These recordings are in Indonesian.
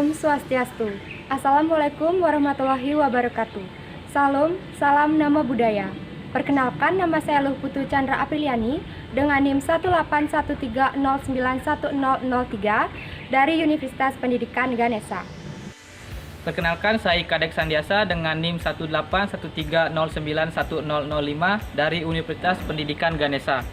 Om Swastiastu. Assalamualaikum warahmatullahi wabarakatuh. Salam nama budaya. Perkenalkan, nama saya Luh Putu Chandra Apriliani dengan NIM 18130910003 dari Universitas Pendidikan Ganesha. Perkenalkan, saya Kadek Sandiasa dengan NIM 18130910005 dari Universitas Pendidikan Ganesha.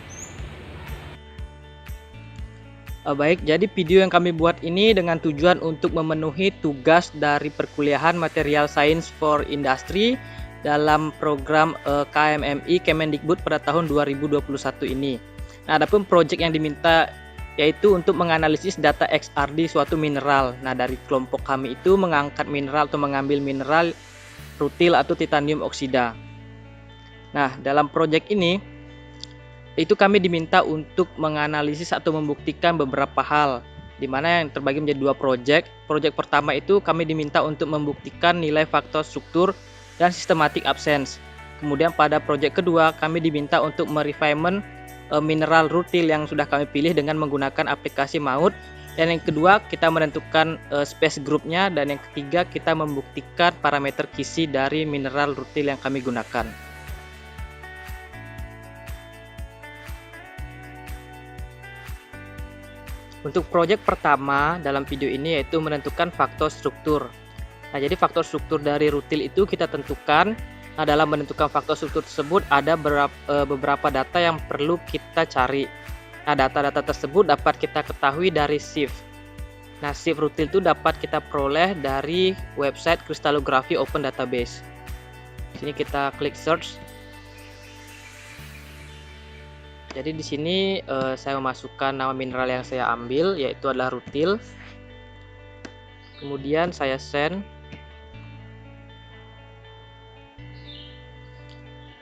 Baik, jadi video yang kami buat ini dengan tujuan untuk memenuhi tugas dari perkuliahan Material Science for Industry dalam program KMMI Kemendikbud pada tahun 2021 ini. Nah, adapun proyek yang diminta yaitu untuk menganalisis data XRD suatu mineral. Nah, dari kelompok kami itu mengangkat mineral atau mengambil mineral rutil atau titanium oksida. Nah, dalam proyek ini itu kami diminta untuk menganalisis atau membuktikan beberapa hal, di mana yang terbagi menjadi dua proyek. Proyek pertama itu kami diminta untuk membuktikan nilai faktor struktur dan systematic absence. Kemudian pada proyek kedua kami diminta untuk merefinement mineral rutil yang sudah kami pilih dengan menggunakan aplikasi MAUT. Dan yang kedua kita menentukan space groupnya, dan yang ketiga kita membuktikan parameter kisi dari mineral rutil yang kami gunakan. Untuk proyek pertama dalam video ini yaitu menentukan faktor struktur. Nah, jadi faktor struktur dari rutil itu kita tentukan. Nah, dalam menentukan faktor struktur tersebut ada beberapa data yang perlu kita cari. Nah, data-data tersebut dapat kita ketahui dari SIF. Nah, SIF rutil itu dapat kita peroleh dari website Crystallography Open Database. Di sini kita klik search. Jadi di sini saya memasukkan nama mineral yang saya ambil, yaitu adalah rutil. Kemudian saya send.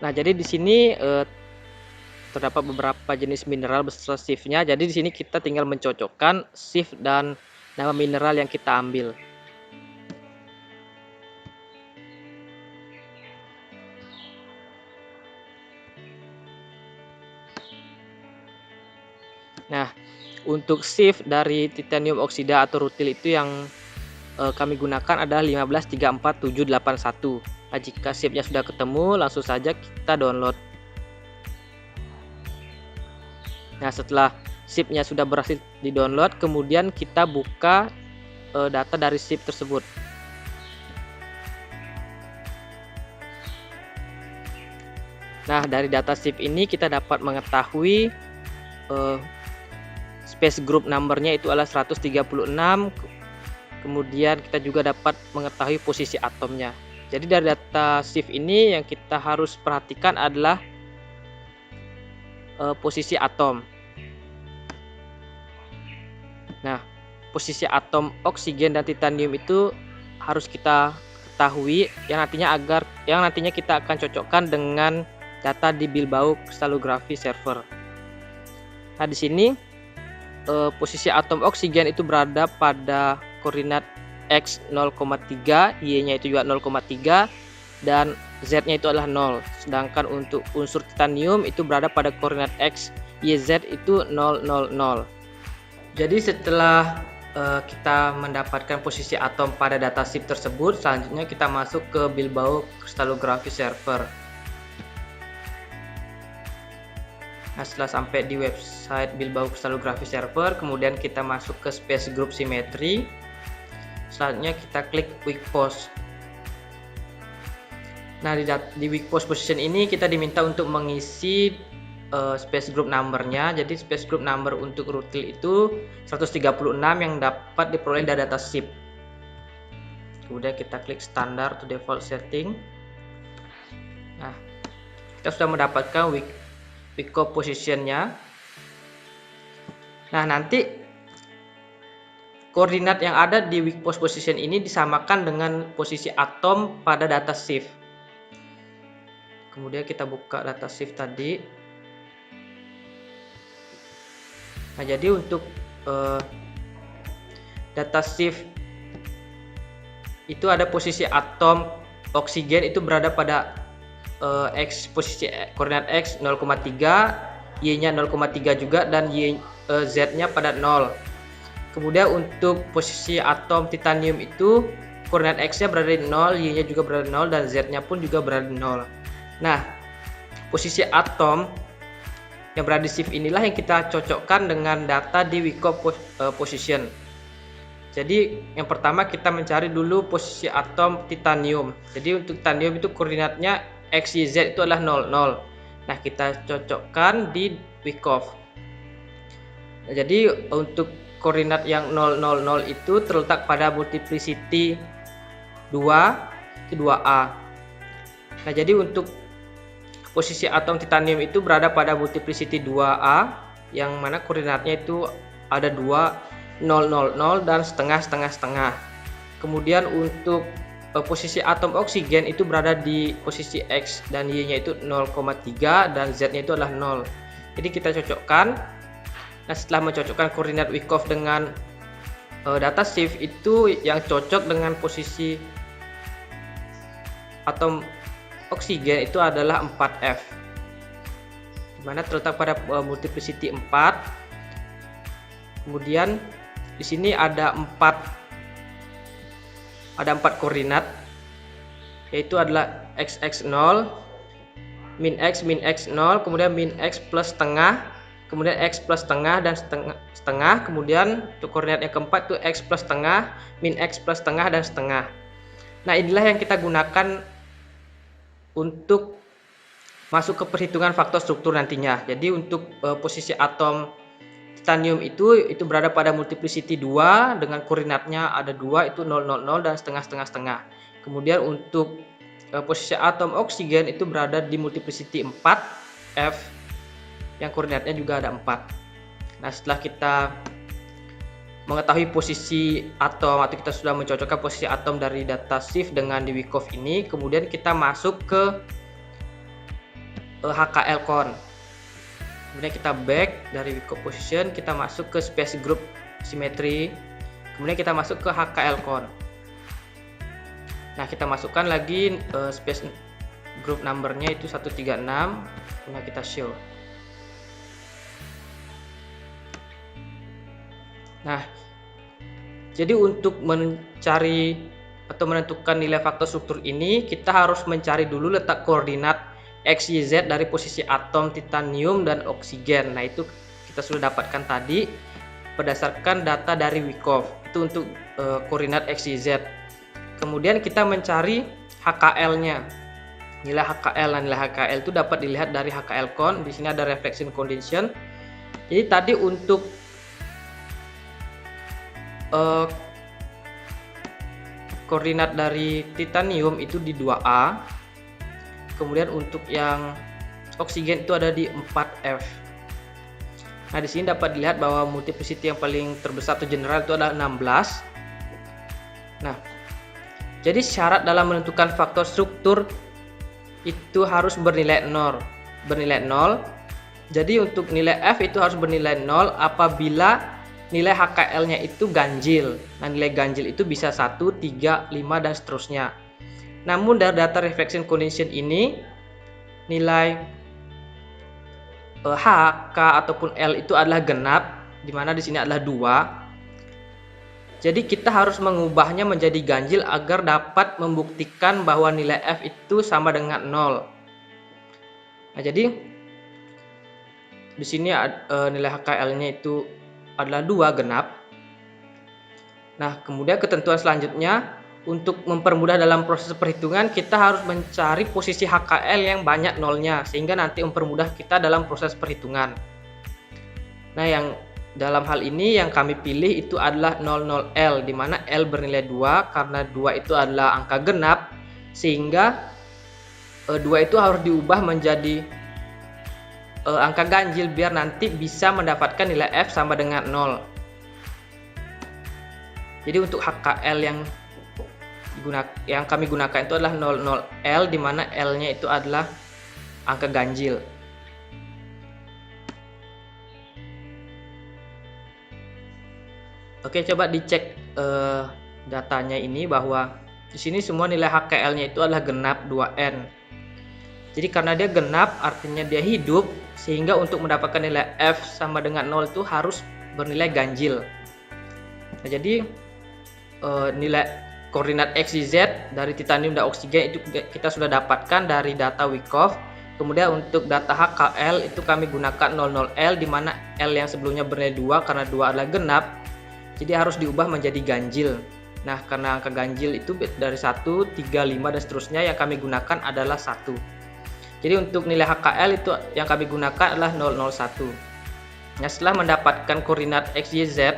Nah, jadi di sini terdapat beberapa jenis mineral beserta SIF-nya. Jadi di sini kita tinggal mencocokkan SIF dan nama mineral yang kita ambil. Nah, untuk SIF dari titanium oksida atau rutil itu yang kami gunakan adalah 1534781. Nah, jika SIF-nya sudah ketemu, langsung saja kita download. Nah, setelah SIF-nya sudah berhasil di-download, kemudian kita buka data dari SIF tersebut. Nah, dari data SIF ini kita dapat mengetahui space group numbernya itu adalah 136. Kemudian kita juga dapat mengetahui posisi atomnya. Jadi dari data SIF ini yang kita harus perhatikan adalah posisi atom. Nah, posisi atom oksigen dan titanium itu harus kita ketahui, yang nantinya kita akan cocokkan dengan data di Bilbao Crystallography Server. Nah, di sini posisi atom oksigen itu berada pada koordinat X 0,3, Y-nya itu juga 0,3, dan Z-nya itu adalah 0. Sedangkan untuk unsur titanium itu berada pada koordinat X, Y, Z itu 0, 0, 0. Jadi setelah kita mendapatkan posisi atom pada data SIF tersebut, selanjutnya kita masuk ke Bilbao Crystallography Server. Nah, setelah sampai di website Bilbao Crystallography Server, kemudian kita masuk ke Space Group Symmetry. Selanjutnya kita klik Weak Post. Nah, di Weak Post Position ini kita diminta untuk mengisi Space Group Number-nya. Jadi Space Group Number untuk rutil itu 136 yang dapat diperoleh dari data SIF. Kemudian kita klik Standard to Default Setting. Nah, kita sudah mendapatkan Weak position-nya. Nah, nanti koordinat yang ada di weak post position ini disamakan dengan posisi atom pada data SIF. Kemudian kita buka data SIF tadi. Nah, jadi untuk data SIF itu ada posisi atom oksigen itu berada pada posisi koordinat X 0,3, Y-nya 0,3 juga, dan Z-nya pada 0. Kemudian untuk posisi atom titanium itu koordinat X-nya berada di 0, Y-nya juga berada di 0, dan Z-nya pun juga berada di 0. Nah, posisi atom yang berada di shift inilah yang kita cocokkan dengan data di Wyckoff position. Jadi yang pertama kita mencari dulu posisi atom titanium. Jadi untuk titanium itu koordinatnya X, Y, Z itu adalah 0, 0. Nah, kita cocokkan di Wyckoff. Nah, jadi untuk koordinat yang 0, 0, 0 itu terletak pada multiplicity 2 ke 2A. Nah, jadi untuk posisi atom titanium itu berada pada multiplicity 2A, yang mana koordinatnya itu ada 2, 0, 0, 0, dan setengah, setengah, setengah. Kemudian untuk posisi atom oksigen itu berada di posisi X dan Y-nya itu 0,3 dan Z-nya itu adalah 0. Jadi kita cocokkan. Nah, setelah mencocokkan koordinat Wyckoff dengan data shift itu yang cocok dengan posisi atom oksigen itu adalah 4F, dimana terletak pada multiplicity 4. Kemudian di sini ada 4 koordinat, yaitu adalah XX0, min X 0, kemudian min X plus setengah, kemudian X plus setengah dan setengah, kemudian untuk koordinat yang keempat itu X plus setengah, min X plus setengah dan setengah. Nah, inilah yang kita gunakan untuk masuk ke perhitungan faktor struktur nantinya. Jadi untuk posisi atom titanium itu berada pada multiplicity 2 dengan koordinatnya ada 2, itu 0, 0, 0 dan setengah, setengah, setengah. Kemudian untuk posisi atom oksigen itu berada di multiplicity 4F yang koordinatnya juga ada 4. Nah, setelah kita mengetahui posisi atom atau kita sudah mencocokkan posisi atom dari data shift dengan di Wyckoff ini, kemudian kita masuk ke HKL count. Kemudian kita back dari Wyckoff position, kita masuk ke space group symmetry, kemudian kita masuk ke HKL count. Nah, kita masukkan lagi space group numbernya itu 136, kemudian kita show. Nah, jadi untuk mencari atau menentukan nilai faktor struktur ini, kita harus mencari dulu letak koordinat X, Y, Z dari posisi atom titanium dan oksigen. Nah, itu kita sudah dapatkan tadi berdasarkan data dari Wyckoff. Itu untuk koordinat X, Y, Z. Kemudian kita mencari HKL-nya. Nilai HKL. Nah, nilai HKL itu dapat dilihat dari HKL count. Di sini ada reflection condition. Jadi tadi untuk koordinat dari titanium itu di 2A, kemudian untuk yang oksigen itu ada di 4F. Nah, di sini dapat dilihat bahwa multiplicity yang paling terbesar atau general itu adalah 16. Nah, jadi syarat dalam menentukan faktor struktur itu harus bernilai 0. Jadi untuk nilai F itu harus bernilai 0 apabila nilai HKL-nya itu ganjil. Nah, nilai ganjil itu bisa 1, 3, 5, dan seterusnya. Namun dari data reflection condition ini, nilai H, K, ataupun L itu adalah genap, di mana di sini adalah 2. Jadi kita harus mengubahnya menjadi ganjil agar dapat membuktikan bahwa nilai F itu sama dengan 0. Nah, jadi di sini nilai HKL-nya itu adalah 2 genap. Nah, kemudian ketentuan selanjutnya, untuk mempermudah dalam proses perhitungan, kita harus mencari posisi HKL yang banyak nolnya, sehingga nanti mempermudah kita dalam proses perhitungan. Nah, yang dalam hal ini yang kami pilih itu adalah 00L, di mana L bernilai 2, karena 2 itu adalah angka genap, sehingga 2 itu harus diubah menjadi angka ganjil biar nanti bisa mendapatkan nilai F sama dengan 0. Jadi untuk HKL yang kami gunakan itu adalah 00L, di mana L-nya itu adalah angka ganjil. Oke, coba dicek datanya ini bahwa di sini semua nilai HKL-nya itu adalah genap 2N. Jadi karena dia genap artinya dia hidup, sehingga untuk mendapatkan nilai F sama dengan 0 itu harus bernilai ganjil. Nah, jadi nilai koordinat X, Y, Z dari titanium dan oksigen itu kita sudah dapatkan dari data Wyckoff. Kemudian untuk data HKL itu kami gunakan 00L, di mana L yang sebelumnya bernilai 2 karena 2 adalah genap, jadi harus diubah menjadi ganjil. Nah, karena angka ganjil itu dari 1, 3, 5 dan seterusnya, yang kami gunakan adalah 1. Jadi untuk nilai HKL itu yang kami gunakan adalah 001. Nah, setelah mendapatkan koordinat X, Y, Z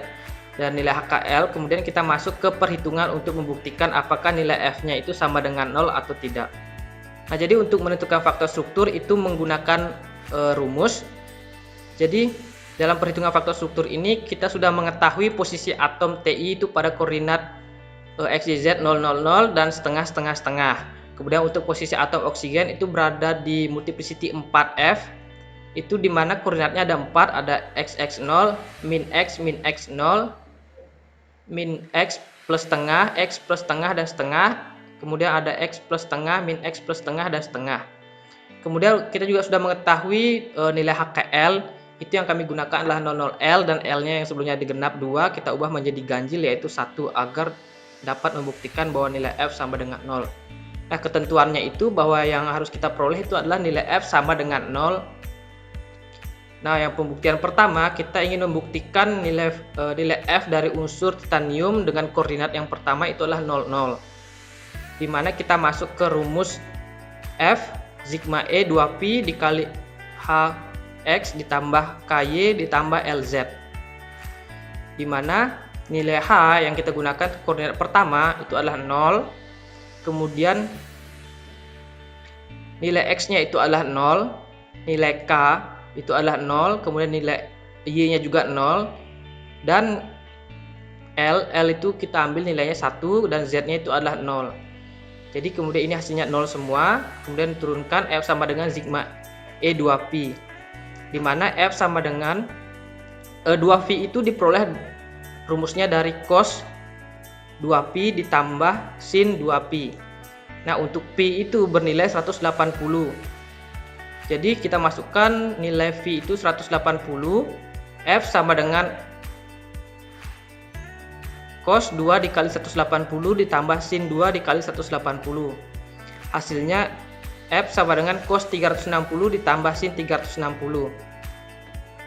dan nilai HKL, kemudian kita masuk ke perhitungan untuk membuktikan apakah nilai F-nya itu sama dengan 0 atau tidak. Nah, jadi untuk menentukan faktor struktur itu menggunakan rumus. Jadi dalam perhitungan faktor struktur ini kita sudah mengetahui posisi atom Ti itu pada koordinat X, Y, Z 000 dan setengah, setengah, setengah. Kemudian untuk posisi atom oksigen itu berada di multiplicity 4F, itu dimana koordinatnya ada 4, ada XX0, min X, min X0, min X plus setengah, X plus setengah dan setengah, kemudian ada X plus setengah, min X plus setengah dan setengah. Kemudian kita juga sudah mengetahui nilai HKL, itu yang kami gunakan adalah 00L dan L-nya yang sebelumnya digenap 2 kita ubah menjadi ganjil yaitu 1 agar dapat membuktikan bahwa nilai F sama dengan 0. Nah, ketentuannya itu bahwa yang harus kita peroleh itu adalah nilai F sama dengan 0. Nah, yang pembuktian pertama kita ingin membuktikan nilai F dari unsur titanium dengan koordinat yang pertama itu adalah 00. Di mana kita masuk ke rumus F sigma E 2pi dikali Hx ditambah Ky ditambah Lz. Di mana nilai H yang kita gunakan koordinat pertama itu adalah 0. Kemudian nilai X-nya itu adalah 0, nilai K itu adalah 0, kemudian nilai Y-nya juga 0, dan L itu kita ambil nilainya 1 dan Z-nya itu adalah 0. Jadi kemudian ini hasilnya 0 semua, kemudian turunkan F sama dengan sigma E 2pi, di mana F sama dengan 2pi itu diperoleh rumusnya dari cos 2pi ditambah sin 2pi. Nah, untuk pi itu bernilai 180. Jadi kita masukkan nilai V itu 180, F sama dengan cos 2 dikali 180 ditambah sin 2 dikali 180. Hasilnya F sama dengan cos 360 ditambah sin 360.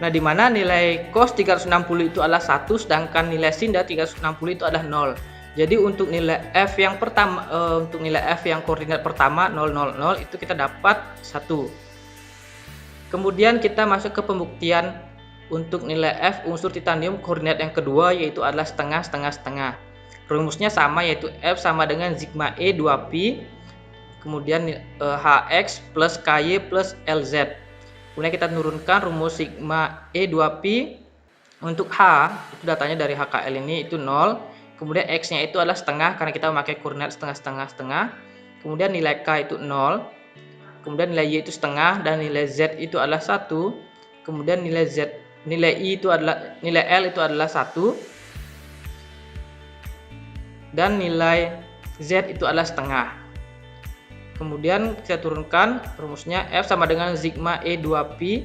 Nah, di mana nilai cos 360 itu adalah 1, sedangkan nilai sin dari 360 itu adalah 0. Jadi untuk nilai F yang pertama, untuk nilai F yang koordinat pertama 000 itu kita dapat 1. Kemudian kita masuk ke pembuktian untuk nilai F unsur titanium koordinat yang kedua, yaitu adalah setengah, setengah, setengah. Rumusnya sama, yaitu F sama dengan sigma E 2pi, kemudian Hx plus Ky plus Lz. Kemudian kita turunkan rumus sigma E 2pi untuk H, itu datanya dari HKL ini itu 0. Kemudian X-nya itu adalah setengah karena kita memakai koordinat setengah, setengah, setengah. Kemudian nilai K itu 0. Kemudian nilai Y itu setengah dan nilai Z itu adalah 1. Kemudian nilai I itu adalah nilai L itu adalah 1. Dan nilai Z itu adalah setengah. Kemudian kita turunkan rumusnya F sama dengan sigma E 2pi.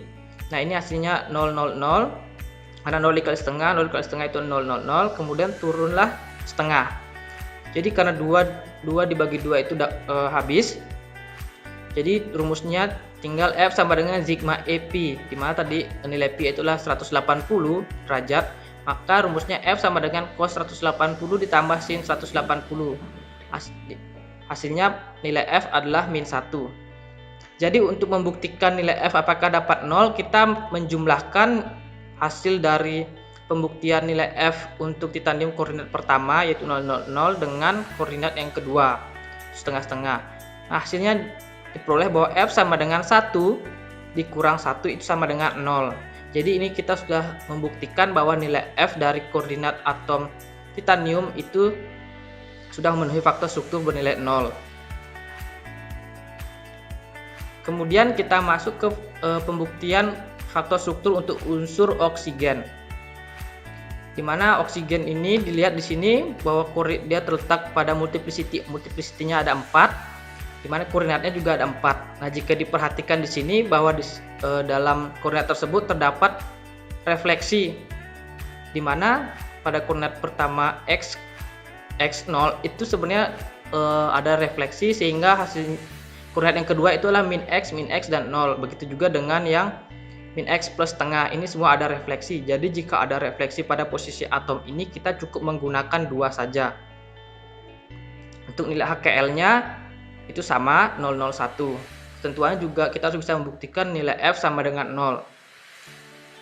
Nah, ini hasilnya 000. Karena 0 dikali setengah itu 000. Kemudian turunlah setengah. Jadi karena 2 dibagi 2 itu habis. Jadi rumusnya tinggal F sama dengan sigma EP, di mana tadi nilai P itulah 180 derajat, maka rumusnya F sama dengan cos 180 ditambah sin 180. Hasilnya nilai F adalah min 1. Jadi untuk membuktikan nilai F apakah dapat 0, kita menjumlahkan hasil dari pembuktian nilai F untuk titanium koordinat pertama yaitu 000 dengan koordinat yang kedua setengah-setengah. Nah, hasilnya diperoleh bahwa F sama dengan 1 dikurang 1 itu sama dengan 0. Jadi ini kita sudah membuktikan bahwa nilai F dari koordinat atom titanium itu sudah memenuhi faktor struktur bernilai 0. Kemudian kita masuk ke pembuktian faktor struktur untuk unsur oksigen. Di mana oksigen ini dilihat di sini bahwa dia terletak pada multiplicity-nya ada 4. Di mana koordinatnya juga ada 4. Nah, jika diperhatikan di sini bahwa dalam koordinat tersebut terdapat refleksi, di mana pada koordinat pertama x0 itu sebenarnya ada refleksi, sehingga hasil koordinat yang kedua itu adalah min x, dan 0. Begitu juga dengan yang min x plus setengah, ini semua ada refleksi. Jadi jika ada refleksi pada posisi atom ini, kita cukup menggunakan 2 saja. Untuk nilai HKL-nya itu sama 001. Ketentuannya juga kita harus bisa membuktikan nilai F sama dengan 0.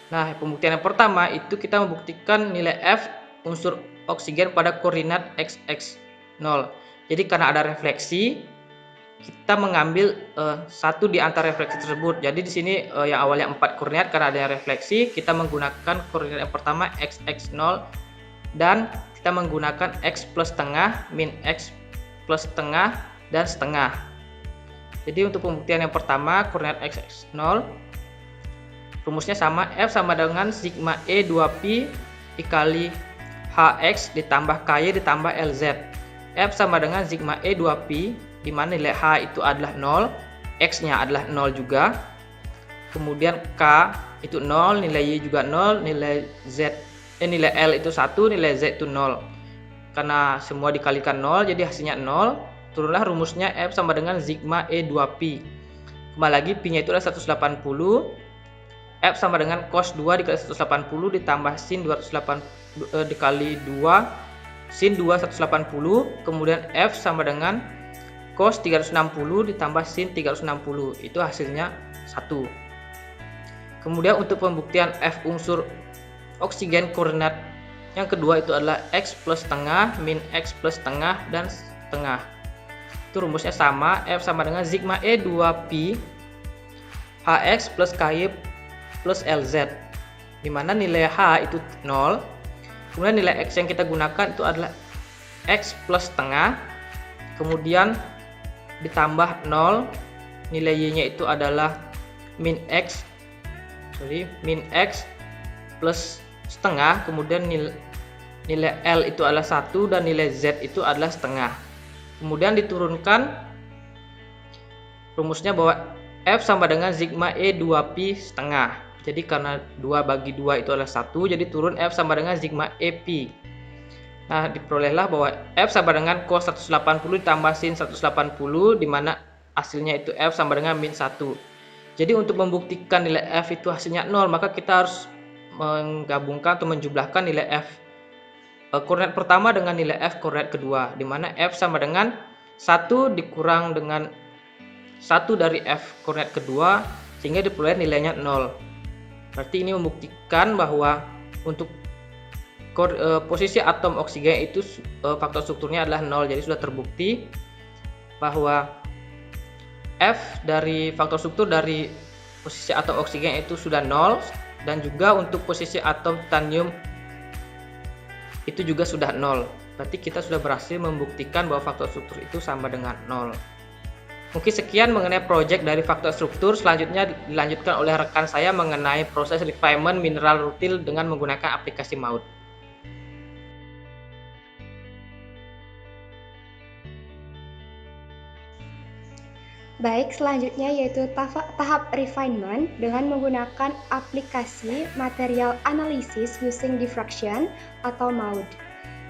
Nah, pembuktian yang pertama itu kita membuktikan nilai F unsur oksigen pada koordinat XX0. Jadi karena ada refleksi, kita mengambil satu di antara refleksi tersebut. Jadi di sini yang awalnya 4 koordinat, karena ada refleksi, kita menggunakan koordinat yang pertama XX0 dan kita menggunakan X plus setengah, min X plus setengah, dan setengah. Jadi untuk pembuktian yang pertama koordinat XX0, rumusnya sama, F sama dengan sigma E 2Pi dikali Hx ditambah Ky ditambah Lz. F sama dengan sigma E 2Pi, di mana nilai H itu adalah 0, X-nya adalah 0 juga. Kemudian K itu 0, nilai Y juga 0, nilai L itu 1, nilai Z itu 0. Karena semua dikalikan 0, jadi hasilnya 0. Turunlah rumusnya F sama dengan sigma E 2Pi. Kembali lagi, Pi-nya itu adalah 180. F sama dengan cos 2 dikali 180 ditambah sin 280 dikali 2 sin 2 180, kemudian F sama dengan cos 360 ditambah sin 360, itu hasilnya 1. Kemudian untuk pembuktian F unsur oksigen koordinat yang kedua itu adalah X plus setengah, min X plus setengah, dan setengah. Itu rumusnya sama, F sama dengan sigma E 2Pi Hx plus Ky plus Lz, dimana nilai H itu 0, kemudian nilai X yang kita gunakan itu adalah X plus setengah, kemudian ditambah 0, nilai Y-nya itu adalah min X plus setengah, kemudian nilai L itu adalah 1 dan nilai Z itu adalah setengah. Kemudian diturunkan rumusnya bahwa F sama dengan sigma E 2Pi setengah. Jadi karena 2 bagi 2 itu adalah 1, jadi turun F sama dengan sigma E Pi. Nah, diperolehlah bahwa F sama dengan cos 180 ditambah sin 180, di mana hasilnya itu F sama dengan min 1. Jadi untuk membuktikan nilai F itu hasilnya 0, maka kita harus menggabungkan atau menjumlahkan nilai F koordinat pertama dengan nilai F koordinat kedua, di mana F sama dengan 1 dikurang dengan 1 dari F koordinat kedua, sehingga diperoleh nilainya 0. Berarti ini membuktikan bahwa untuk posisi atom oksigen itu faktor strukturnya adalah 0. Jadi sudah terbukti bahwa F dari faktor struktur dari posisi atom oksigen itu sudah 0, dan juga untuk posisi atom titanium itu juga sudah 0. Berarti kita sudah berhasil membuktikan bahwa faktor struktur itu sama dengan 0. Mungkin sekian mengenai proyek dari faktor struktur. Selanjutnya dilanjutkan oleh rekan saya mengenai proses refinement mineral rutil dengan menggunakan aplikasi MAUT. Baik, selanjutnya yaitu tahap refinement dengan menggunakan aplikasi Material Analysis Using Diffraction atau MAUD.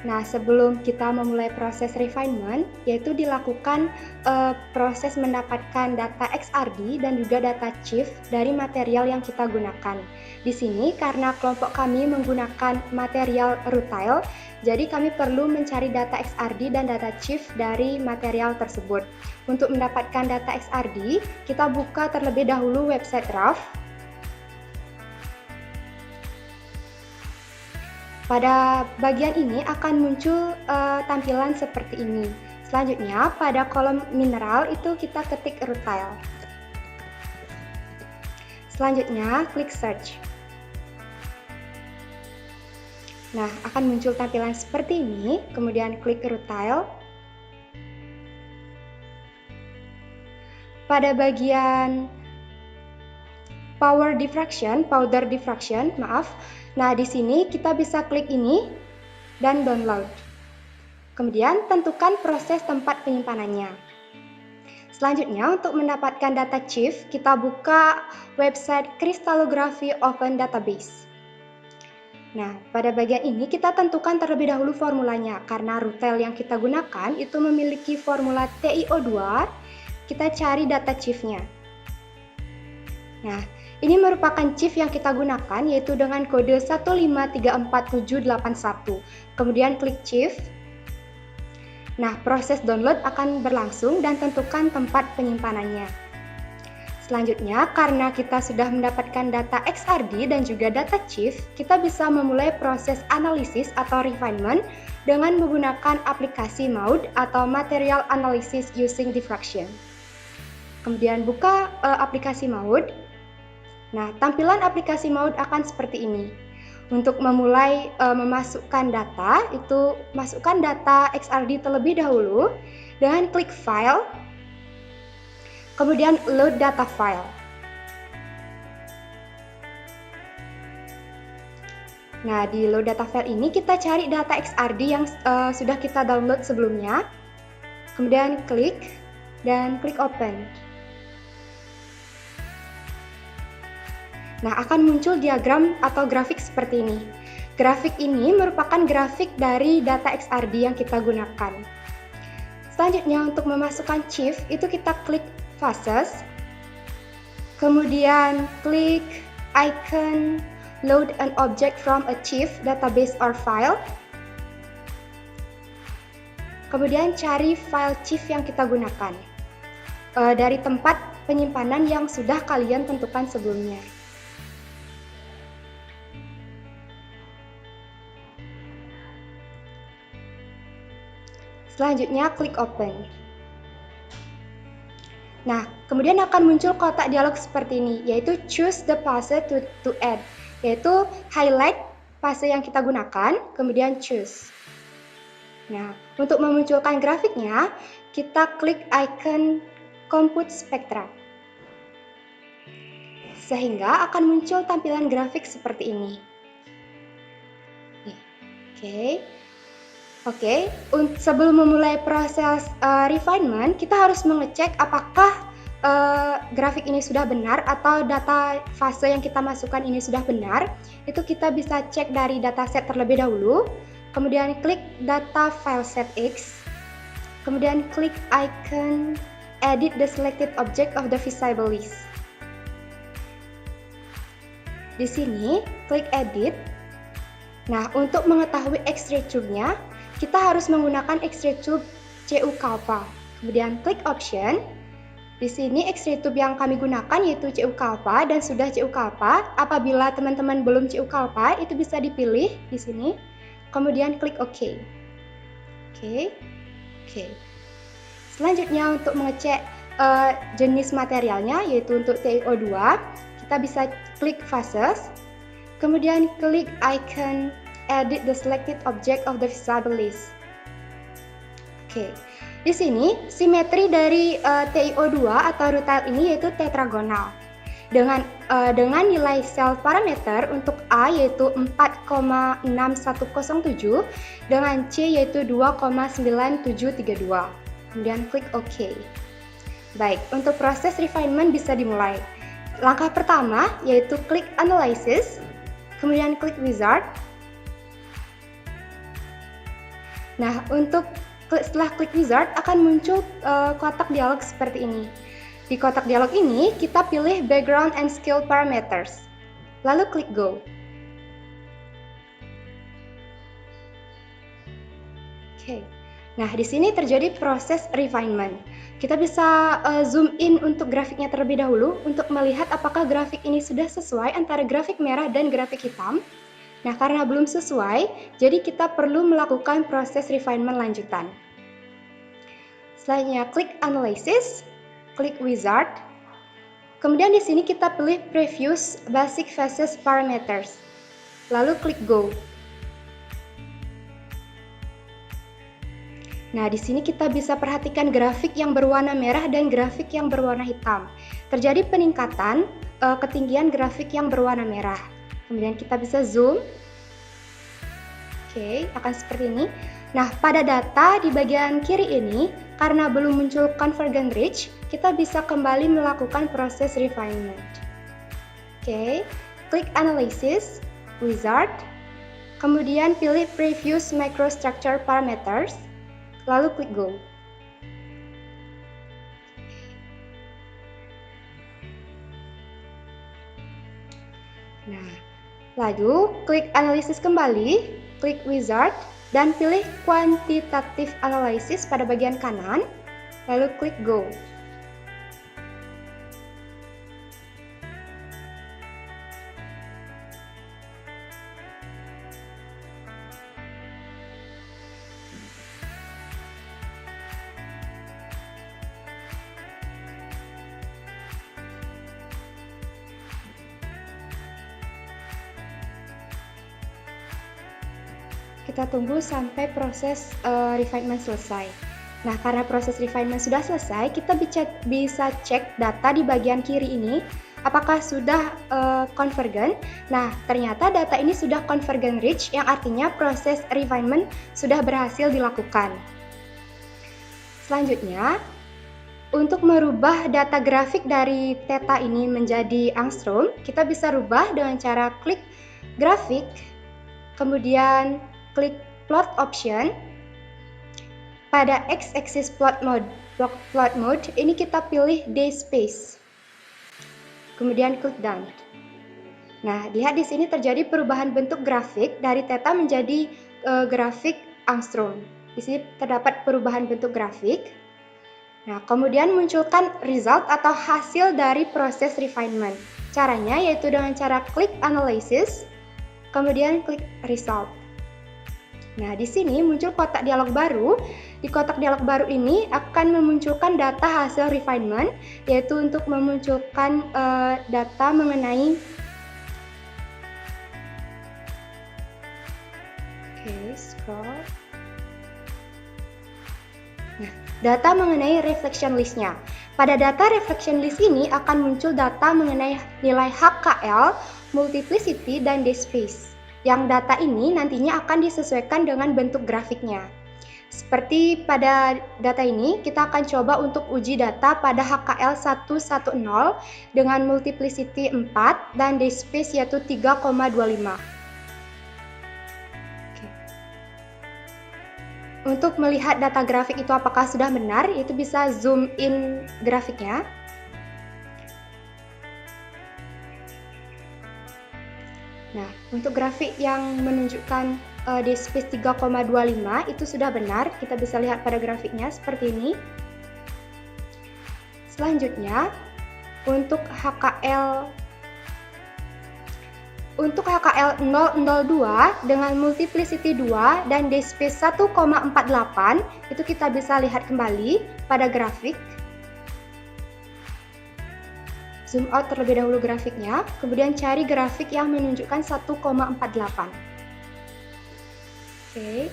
Nah, sebelum kita memulai proses refinement, yaitu dilakukan proses mendapatkan data XRD dan juga data CHIF dari material yang kita gunakan. Di sini karena kelompok kami menggunakan material rutile, jadi kami perlu mencari data XRD dan data CHIF dari material tersebut. Untuk mendapatkan data XRD, kita buka terlebih dahulu website RAF. Pada bagian ini akan muncul tampilan seperti ini. Selanjutnya pada kolom mineral itu kita ketik rutile. Selanjutnya klik search. Nah, akan muncul tampilan seperti ini, kemudian klik rutile. Pada bagian powder diffraction, Nah, di sini kita bisa klik ini dan download. Kemudian tentukan proses tempat penyimpanannya. Selanjutnya, untuk mendapatkan data CHIF, kita buka website Crystallography Open Database. Nah, pada bagian ini kita tentukan terlebih dahulu formulanya. Karena rutile yang kita gunakan itu memiliki formula TiO2, kita cari data chief-nya. Nah, ini merupakan chief yang kita gunakan yaitu dengan kode 1534781. Kemudian klik chief. Nah, proses download akan berlangsung dan tentukan tempat penyimpanannya. Selanjutnya, karena kita sudah mendapatkan data XRD dan juga data chief, kita bisa memulai proses analisis atau refinement dengan menggunakan aplikasi MAUD atau Material Analysis Using Diffraction. Kemudian buka aplikasi MAUD. Nah, tampilan aplikasi MAUD akan seperti ini. Untuk memulai memasukkan data, itu masukkan data XRD terlebih dahulu dengan klik File. Kemudian load data file. Nah, di load data file ini kita cari data XRD yang sudah kita download sebelumnya. Kemudian klik dan klik open. Nah, akan muncul diagram atau grafik seperti ini. Grafik ini merupakan grafik dari data XRD yang kita gunakan. Selanjutnya, untuk memasukkan chief, itu kita klik Phases, kemudian klik icon Load an object from a chief database or file. Kemudian cari file chief yang kita gunakan dari tempat penyimpanan yang sudah kalian tentukan sebelumnya. Selanjutnya klik open. Nah, kemudian akan muncul kotak dialog seperti ini, yaitu choose the phase to add, yaitu highlight fase yang kita gunakan, kemudian choose. Nah, untuk memunculkan grafiknya, kita klik icon compute spectra. Sehingga akan muncul tampilan grafik seperti ini. Oke, sebelum memulai proses refinement, kita harus mengecek apakah grafik ini sudah benar atau data fase yang kita masukkan ini sudah benar. Itu kita bisa cek dari dataset terlebih dahulu, kemudian klik data file set X, kemudian klik icon edit the selected object of the visible list. Di sini, klik edit. Nah, untuk mengetahui extract tube-nya, kita harus menggunakan extract tube CU Kalpa. Kemudian klik option. Di sini extract tube yang kami gunakan yaitu CU Kalpa dan sudah CU Kalpa. Apabila teman-teman belum CU Kalpa, itu bisa dipilih di sini. Kemudian klik OK. Oke. Selanjutnya untuk mengecek jenis materialnya yaitu untuk TiO2, kita bisa klik phases. Kemudian klik icon edit the selected object of the visible list. Oke. Di sini simetri dari TiO2 atau rutile ini yaitu tetragonal. Dengan nilai cell parameter untuk A yaitu 4,6107 dengan C yaitu 2,9732. Kemudian klik OK. Baik, untuk proses refinement bisa dimulai. Langkah pertama yaitu klik analysis, kemudian klik wizard. Nah, setelah klik wizard akan muncul kotak dialog seperti ini. Di kotak dialog ini kita pilih background and scale parameters. Lalu klik go. Oke. Nah, di sini terjadi proses refinement. Kita bisa zoom in untuk grafiknya terlebih dahulu untuk melihat apakah grafik ini sudah sesuai antara grafik merah dan grafik hitam. Nah, karena belum sesuai, jadi kita perlu melakukan proses refinement lanjutan. Selanjutnya, klik Analysis, klik Wizard. Kemudian di sini kita pilih Previous Basic Phases Parameters. Lalu klik Go. Nah, di sini kita bisa perhatikan grafik yang berwarna merah dan grafik yang berwarna hitam. Terjadi peningkatan ketinggian grafik yang berwarna merah. Kemudian kita bisa zoom. Oke, akan seperti ini. Nah, pada data di bagian kiri ini, karena belum muncul convergent ridge, kita bisa kembali melakukan proses refinement. Oke, klik Analysis, Wizard. Kemudian pilih Previous Microstructure Parameters, lalu klik Go. Nah, lalu klik Analisis kembali, klik Wizard, dan pilih Quantitative Analysis pada bagian kanan, lalu klik Go. Kita tunggu sampai proses refinement selesai. Nah, karena proses refinement sudah selesai, kita bisa cek data di bagian kiri ini, apakah sudah convergent. Nah, ternyata data ini sudah convergent reach, yang artinya proses refinement sudah berhasil dilakukan. Selanjutnya, untuk merubah data grafik dari theta ini menjadi angstrom, kita bisa rubah dengan cara klik grafik, kemudian klik plot option. Pada x-axis plot mode ini kita pilih day space. Kemudian klik done. Nah, lihat di sini terjadi perubahan bentuk grafik dari theta menjadi grafik angstrom. Di sini terdapat perubahan bentuk grafik. Nah, kemudian munculkan result atau hasil dari proses refinement. Caranya yaitu dengan cara klik analysis, kemudian klik result. Nah, di sini muncul kotak dialog baru. Di kotak dialog baru ini akan memunculkan data hasil refinement, yaitu untuk memunculkan data mengenai scroll. Nah, data mengenai reflection list-nya. Pada data reflection list ini akan muncul data mengenai nilai HKL, multiplicity, dan day space. Yang data ini nantinya akan disesuaikan dengan bentuk grafiknya. Seperti pada data ini, kita akan coba untuk uji data pada HKL 110 dengan multiplicity 4 dan day space yaitu 3,25. Untuk melihat data grafik itu apakah sudah benar, itu bisa zoom in grafiknya. Nah, untuk grafik yang menunjukkan day space 3,25 itu sudah benar. Kita bisa lihat pada grafiknya seperti ini. Selanjutnya, untuk HKL 002 dengan multiplicity 2 dan day space 1,48 itu kita bisa lihat kembali pada grafik. Zoom out terlebih dahulu grafiknya, kemudian cari grafik yang menunjukkan 1,48. Oke.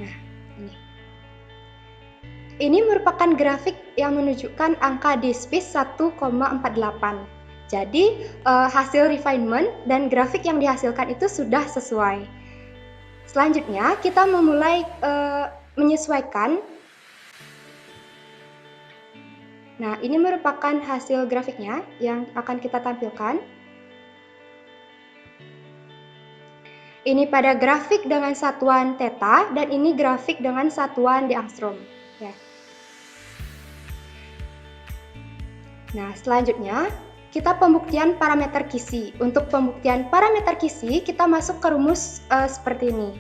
Nah, ini. Ini merupakan grafik yang menunjukkan angka day space 1,48. Jadi, hasil refinement dan grafik yang dihasilkan itu sudah sesuai. Selanjutnya, kita memulai menyesuaikan. Nah, ini merupakan hasil grafiknya yang akan kita tampilkan. Ini pada grafik dengan satuan theta dan ini grafik dengan satuan di angstrom. Ya. Nah, selanjutnya kita pembuktian parameter Kisi. Untuk pembuktian parameter Kisi, kita masuk ke rumus seperti ini.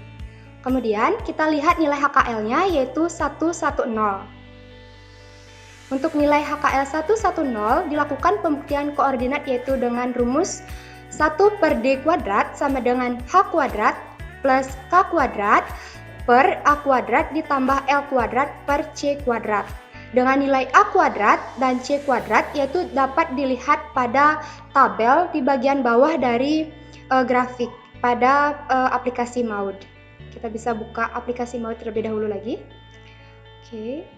Kemudian kita lihat nilai HKL-nya yaitu 110. Untuk nilai HKL 110 dilakukan pembuktian koordinat yaitu dengan rumus 1/D kuadrat sama dengan H kuadrat plus K kuadrat per A kuadrat ditambah L kuadrat per C kuadrat. Dengan nilai A kuadrat dan C kuadrat yaitu dapat dilihat pada tabel di bagian bawah dari grafik pada aplikasi Maud. Kita bisa buka aplikasi Maud terlebih dahulu lagi. Oke.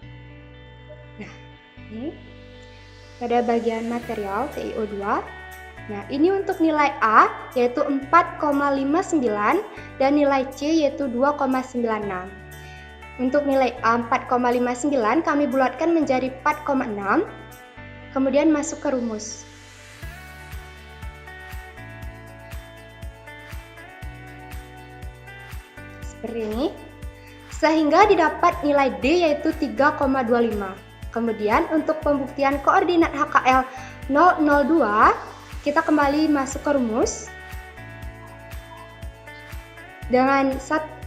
Nah, ini pada bagian material TiO2. Nah, ini untuk nilai A yaitu 4,59 dan nilai C yaitu 2,96. Untuk nilai A 4,59 kami bulatkan menjadi 4,6. Kemudian masuk ke rumus. seperti ini, sehingga didapat nilai D yaitu 3,25. Kemudian untuk pembuktian koordinat HKL 002, kita kembali masuk ke rumus. Dengan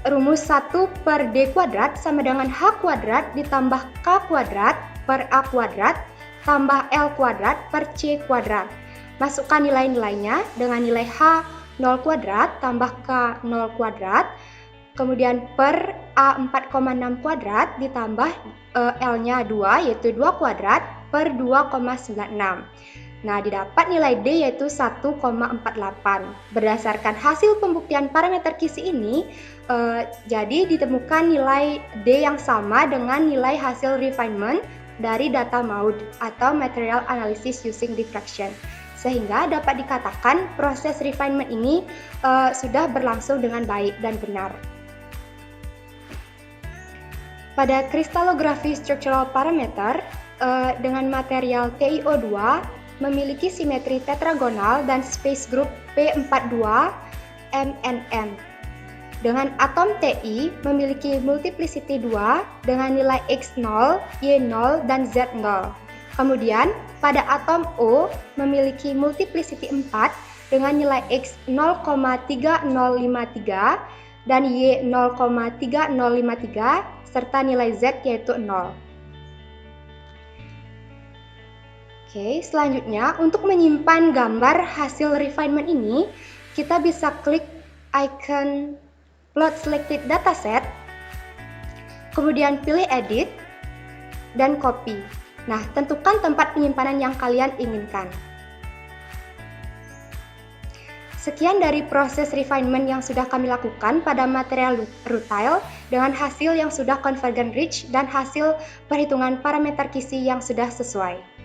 rumus 1 per D kuadrat sama dengan H kuadrat ditambah K kuadrat per A kuadrat tambah L kuadrat per C kuadrat. Masukkan nilai-nilainya dengan nilai H 0 kuadrat tambah K 0 kuadrat, kemudian per A 4,6 kuadrat ditambah L-nya 2 yaitu 2 kuadrat per 2,96. Nah, didapat nilai D yaitu 1,48. Berdasarkan hasil pembuktian parameter kisi ini, jadi ditemukan nilai D yang sama dengan nilai hasil refinement dari data MAUD atau Material Analysis Using Diffraction. Sehingga dapat dikatakan proses refinement ini sudah berlangsung dengan baik dan benar. Pada kristalografi structural parameter, dengan material TiO2 memiliki simetri tetragonal dan space group P42 MnM. Dengan atom Ti memiliki multiplicity 2 dengan nilai X0, Y0, dan Z0. Kemudian, pada atom O memiliki multiplicity 4 dengan nilai X 0,3053 dan Y 0,3053 serta nilai Z yaitu 0. Oke, selanjutnya untuk menyimpan gambar hasil refinement ini, kita bisa klik icon Plot Selected Dataset, kemudian pilih Edit, dan Copy. Nah, tentukan tempat penyimpanan yang kalian inginkan. Sekian dari proses refinement yang sudah kami lakukan pada material rutile dengan hasil yang sudah convergent rich dan hasil perhitungan parameter kisi yang sudah sesuai.